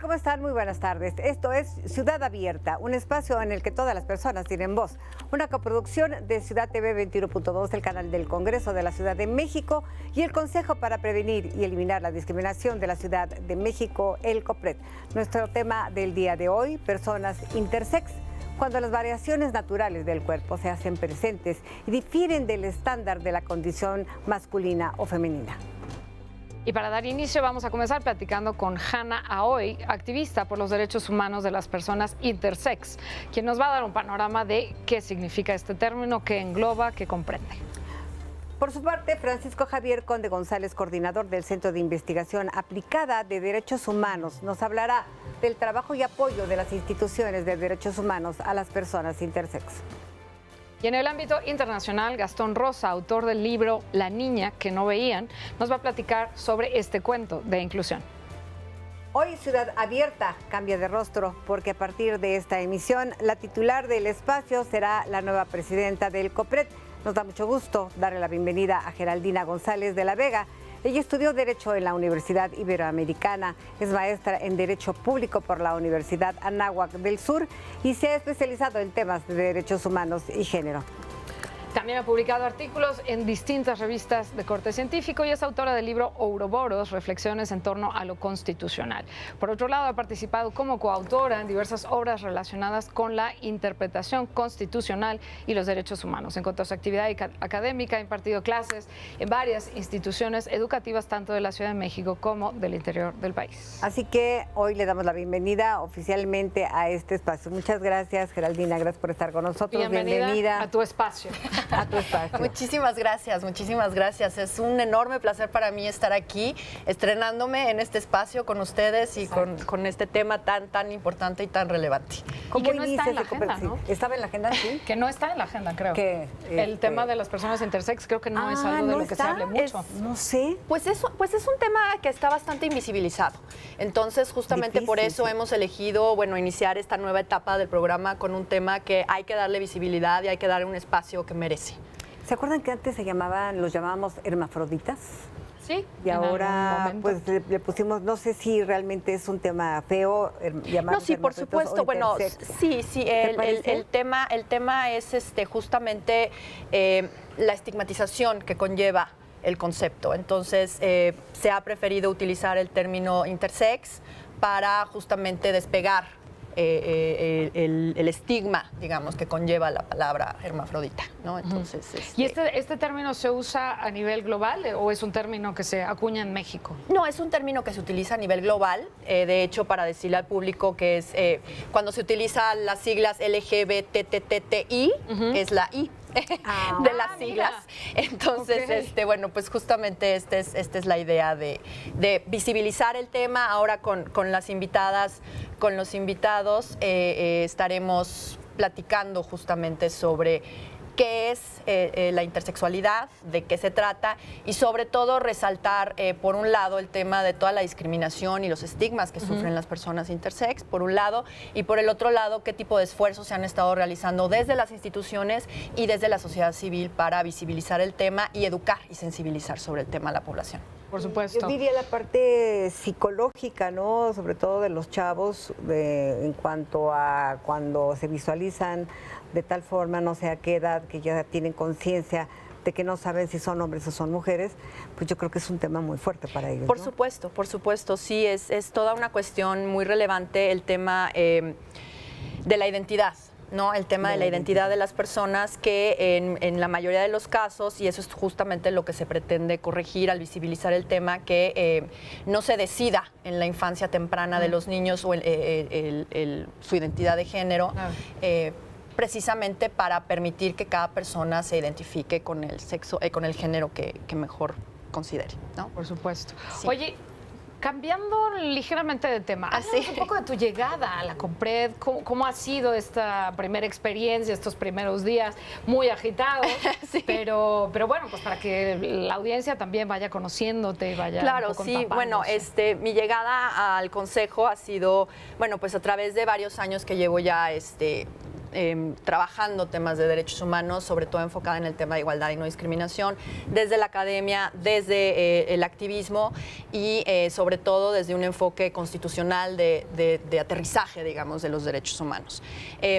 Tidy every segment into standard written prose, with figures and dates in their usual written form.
¿Cómo están? Muy buenas tardes. Esto es Ciudad Abierta, un espacio en el que todas las personas tienen voz. Una coproducción de Ciudad TV 21.2, el canal del Congreso de la Ciudad de México y el Consejo para Prevenir y Eliminar la Discriminación de la Ciudad de México, el COPRED. Nuestro tema del día de hoy, personas intersex. Cuando las variaciones naturales del cuerpo se hacen presentes y difieren del estándar de la condición masculina o femenina. Y para dar inicio vamos a comenzar platicando con Hannah Aoy, activista por los derechos humanos de las personas intersex, quien nos va a dar un panorama de qué significa este término, qué engloba, qué comprende. Por su parte, Francisco Javier Conde González, coordinador del Centro de Investigación Aplicada de Derechos Humanos, nos hablará del trabajo y apoyo de las instituciones de derechos humanos a las personas intersex. Y en el ámbito internacional, Gastón Rosa, autor del libro La niña que no veían, nos va a platicar sobre este cuento de inclusión. Hoy Ciudad Abierta cambia de rostro porque a partir de esta emisión la titular del espacio será la nueva presidenta del COPRED. Nos da mucho gusto darle la bienvenida a Geraldina González de la Vega. Ella estudió Derecho en la Universidad Iberoamericana, es maestra en Derecho Público por la Universidad Anáhuac del Sur y se ha especializado en temas de derechos humanos y género. También ha publicado artículos en distintas revistas de corte científico y es autora del libro Ouroboros, Reflexiones en torno a lo constitucional. Por otro lado, ha participado como coautora en diversas obras relacionadas con la interpretación constitucional y los derechos humanos. En cuanto a su actividad académica, ha impartido clases en varias instituciones educativas, tanto de la Ciudad de México como del interior del país. Así que hoy le damos la bienvenida oficialmente a este espacio. Muchas gracias, Geraldina, gracias por estar con nosotros. Bienvenida a tu espacio. A tu espacio. Muchísimas gracias, muchísimas gracias. Es un enorme placer para mí estar aquí, estrenándome en este espacio con ustedes y con este tema tan importante y tan relevante. Y que no está en la agenda, ¿no? ¿Estaba en la agenda, sí? Que no está en la agenda, creo. El tema de las personas intersex creo que no es algo de lo que se hable mucho. No sé. Pues es un tema que está bastante invisibilizado. Entonces, justamente por eso hemos elegido, iniciar esta nueva etapa del programa con un tema que hay que darle visibilidad y hay que darle un espacio que merece. ¿Se acuerdan que antes los llamábamos hermafroditas? Sí. Y ahora pues le pusimos, no sé si realmente es un tema feo llamarlos. No, sí, por supuesto. Bueno, sí, el tema es justamente la estigmatización que conlleva el concepto. Entonces, se ha preferido utilizar el término intersex para justamente despegar el estigma, digamos, que conlleva la palabra hermafrodita, ¿no? Entonces, ¿Y este término se usa a nivel global o es un término que se acuña en México? No, es un término que se utiliza a nivel global. De hecho, para decirle al público que es cuando se utilizan las siglas LGBTTTI, es la I de las siglas. Mira. Entonces, pues justamente esta es la idea de visibilizar el tema. Ahora con las invitadas, con los invitados, estaremos platicando justamente sobre qué es la intersexualidad, de qué se trata y sobre todo resaltar, por un lado, el tema de toda la discriminación y los estigmas que sufren las personas intersex, por un lado, y por el otro lado, qué tipo de esfuerzos se han estado realizando desde las instituciones y desde la sociedad civil para visibilizar el tema y educar y sensibilizar sobre el tema a la población. Por supuesto. Yo diría la parte psicológica, ¿no? Sobre todo de los chavos, en cuanto a cuando se visualizan de tal forma, no sé a qué edad, que ya tienen conciencia de que no saben si son hombres o son mujeres, pues yo creo que es un tema muy fuerte para ellos. Por supuesto, sí, es toda una cuestión muy relevante el tema de la identidad. ¿No? El tema de la identidad de las personas que en la mayoría de los casos, y eso es justamente lo que se pretende corregir al visibilizar el tema, que no se decida en la infancia temprana de los niños o su identidad de género, precisamente para permitir que cada persona se identifique con el sexo, con el género que mejor considere, ¿no? Por supuesto. Sí. Oye, cambiando ligeramente de tema, háblanos un poco de tu llegada a la COPRED, ¿cómo ha sido esta primera experiencia, estos primeros días muy agitados? Sí. Pero bueno, pues para que la audiencia también vaya conociéndote y vaya Claro, un poco sí, empapándose. mi llegada al Consejo ha sido, pues a través de varios años que llevo ya trabajando temas de derechos humanos, sobre todo enfocada en el tema de igualdad y no discriminación, desde la academia, desde el activismo y sobre todo desde un enfoque constitucional de aterrizaje, digamos, de los derechos humanos.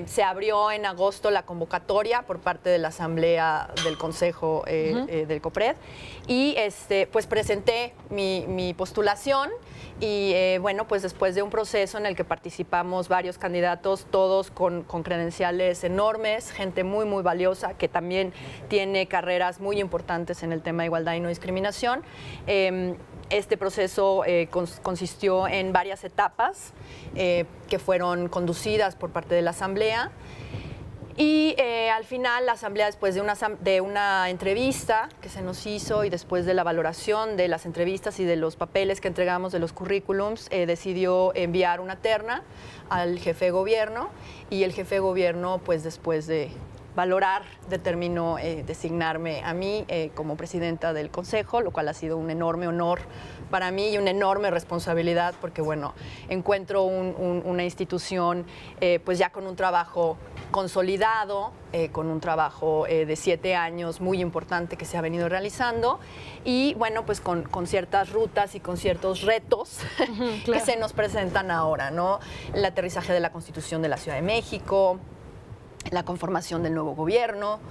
Se abrió en agosto la convocatoria por parte de la Asamblea del Consejo del COPRED y pues presenté mi postulación y bueno, pues después de un proceso en el que participamos varios candidatos, todos con credenciales enormes, gente muy, muy valiosa que también tiene carreras muy importantes en el tema de igualdad y no discriminación. Este proceso consistió en varias etapas que fueron conducidas por parte de la Asamblea. Y al final la Asamblea, después de una entrevista que se nos hizo y después de la valoración de las entrevistas y de los papeles que entregamos de los currículums, decidió enviar una terna al jefe de gobierno y el jefe de gobierno, pues después de valorar, determinó designarme a mí como presidenta del Consejo, lo cual ha sido un enorme honor para mí y una enorme responsabilidad porque, bueno, encuentro una institución pues ya con un trabajo consolidado, con un trabajo de 7 años muy importante que se ha venido realizando y, bueno, pues con ciertas rutas y con ciertos retos claro. que se nos presentan ahora, ¿no? El aterrizaje de la Constitución de la Ciudad de México, la conformación del nuevo gobierno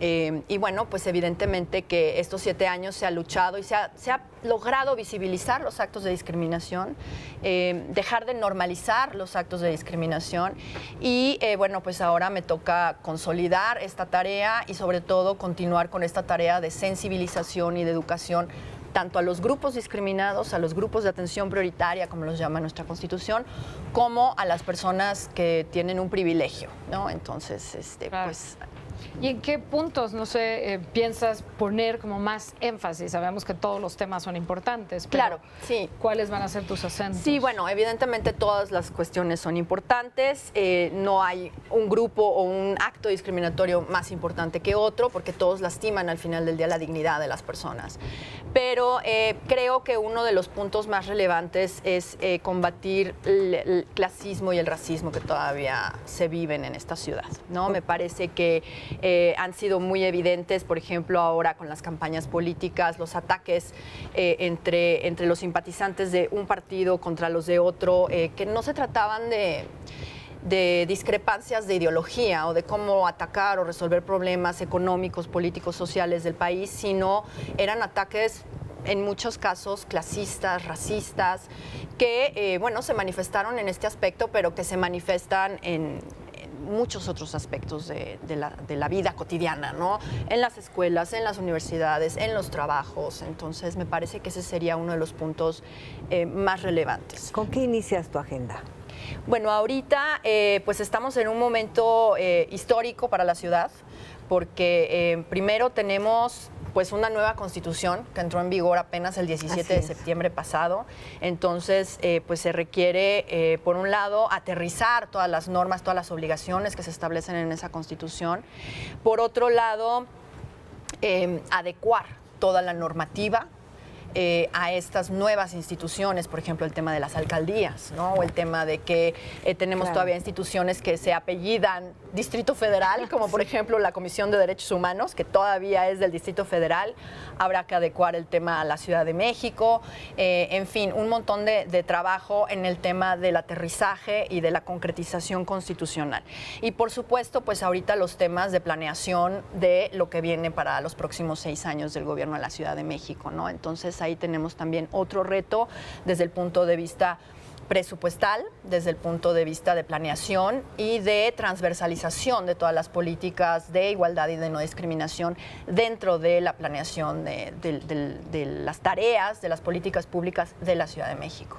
y bueno, pues evidentemente que estos 7 años se ha luchado y se ha logrado visibilizar los actos de discriminación, dejar de normalizar los actos de discriminación y bueno, pues ahora me toca consolidar esta tarea y sobre todo continuar con esta tarea de sensibilización y de educación tanto a los grupos discriminados, a los grupos de atención prioritaria, como los llama nuestra Constitución, como a las personas que tienen un privilegio, ¿no? Entonces, claro. pues... ¿Y en qué puntos, no sé, piensas poner como más énfasis? Sabemos que todos los temas son importantes, pero claro, sí. ¿cuáles van a ser tus acentos? Sí, bueno, evidentemente todas las cuestiones son importantes. No hay un grupo o un acto discriminatorio más importante que otro, porque todos lastiman al final del día la dignidad de las personas. Pero creo que uno de los puntos más relevantes es combatir el clasismo y el racismo que todavía se viven en esta ciudad, ¿no? Me parece que han sido muy evidentes, por ejemplo, ahora con las campañas políticas, los ataques entre los simpatizantes de un partido contra los de otro, que no se trataban de discrepancias de ideología o de cómo atacar o resolver problemas económicos, políticos, sociales del país, sino eran ataques en muchos casos clasistas, racistas, que bueno, se manifestaron en este aspecto, pero que se manifiestan en muchos otros aspectos de la vida cotidiana, ¿no? En las escuelas, en las universidades, en los trabajos. Entonces, me parece que ese sería uno de los puntos más relevantes. ¿Con qué inicias tu agenda? Bueno, ahorita pues estamos en un momento histórico para la ciudad, porque primero tenemos pues una nueva constitución que entró en vigor apenas el 17 de septiembre pasado. Entonces, pues se requiere, por un lado, aterrizar todas las normas, todas las obligaciones que se establecen en esa constitución. Por otro lado, adecuar toda la normativa a estas nuevas instituciones, por ejemplo, el tema de las alcaldías, ¿no? O el tema de que tenemos todavía instituciones que se apellidan Distrito Federal, como por ejemplo la Comisión de Derechos Humanos, que todavía es del Distrito Federal. Habrá que adecuar el tema a la Ciudad de México. En fin, un montón de trabajo en el tema del aterrizaje y de la concretización constitucional. Y por supuesto, pues ahorita los temas de planeación de lo que viene para los próximos 6 años del gobierno de la Ciudad de México, ¿no? Entonces, ahí tenemos también otro reto desde el punto de vista presupuestal, desde el punto de vista de planeación y de transversalización de todas las políticas de igualdad y de no discriminación dentro de la planeación de las tareas, de las políticas públicas de la Ciudad de México.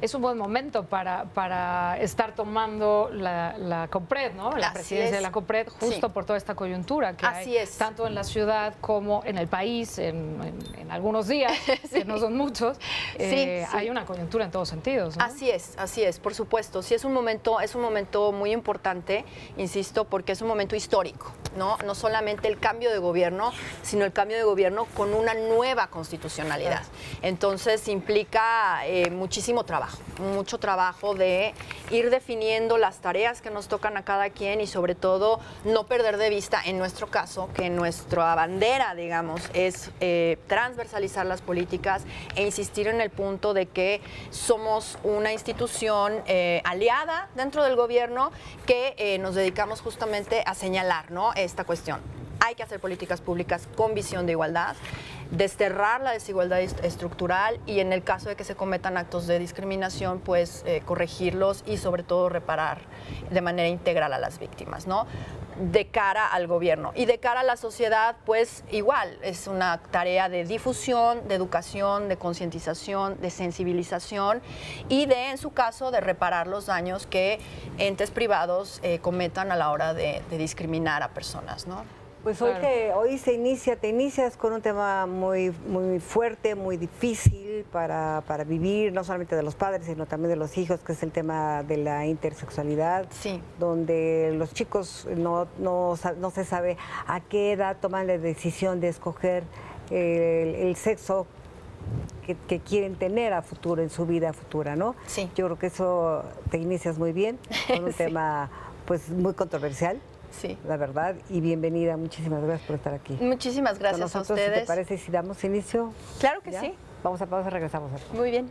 Es un buen momento para estar tomando la COPRED, ¿no? La presidencia de la COPRED, justo por toda esta coyuntura que hay, tanto en la ciudad como en el país, en algunos días, que no son muchos, hay una coyuntura en todos sentidos, ¿no? Así es, por supuesto. Sí, es un momento muy importante, insisto, porque es un momento histórico, ¿no? No solamente el cambio de gobierno, sino el cambio de gobierno con una nueva constitucionalidad. Entonces, implica muchísimo trabajo. trabajo de ir definiendo las tareas que nos tocan a cada quien y sobre todo no perder de vista, en nuestro caso, que nuestra bandera, digamos, es transversalizar las políticas e insistir en el punto de que somos una institución aliada dentro del gobierno que nos dedicamos justamente a señalar, ¿no?, esta cuestión. Hay que hacer políticas públicas con visión de igualdad, desterrar la desigualdad estructural y en el caso de que se cometan actos de discriminación, pues corregirlos y sobre todo reparar de manera integral a las víctimas, ¿no? De cara al gobierno y de cara a la sociedad, pues igual es una tarea de difusión, de educación, de concientización, de sensibilización y de, en su caso, de reparar los daños que entes privados cometan a la hora de discriminar a personas, ¿no? Pues hoy, hoy te inicias con un tema muy fuerte, muy difícil para vivir, no solamente de los padres, sino también de los hijos, que es el tema de la intersexualidad, sí, donde los chicos no se sabe a qué edad toman la decisión de escoger el sexo que quieren tener a futuro, en su vida futura, ¿no? Sí. Yo creo que eso te inicias muy bien, con un sí, tema pues muy controversial. Sí. La verdad, y bienvenida. Muchísimas gracias por estar aquí. Muchísimas gracias nosotros, a ustedes. ¿Te parece si damos inicio? Claro que ¿Ya? sí. Vamos a pausa, regresamos. Muy bien.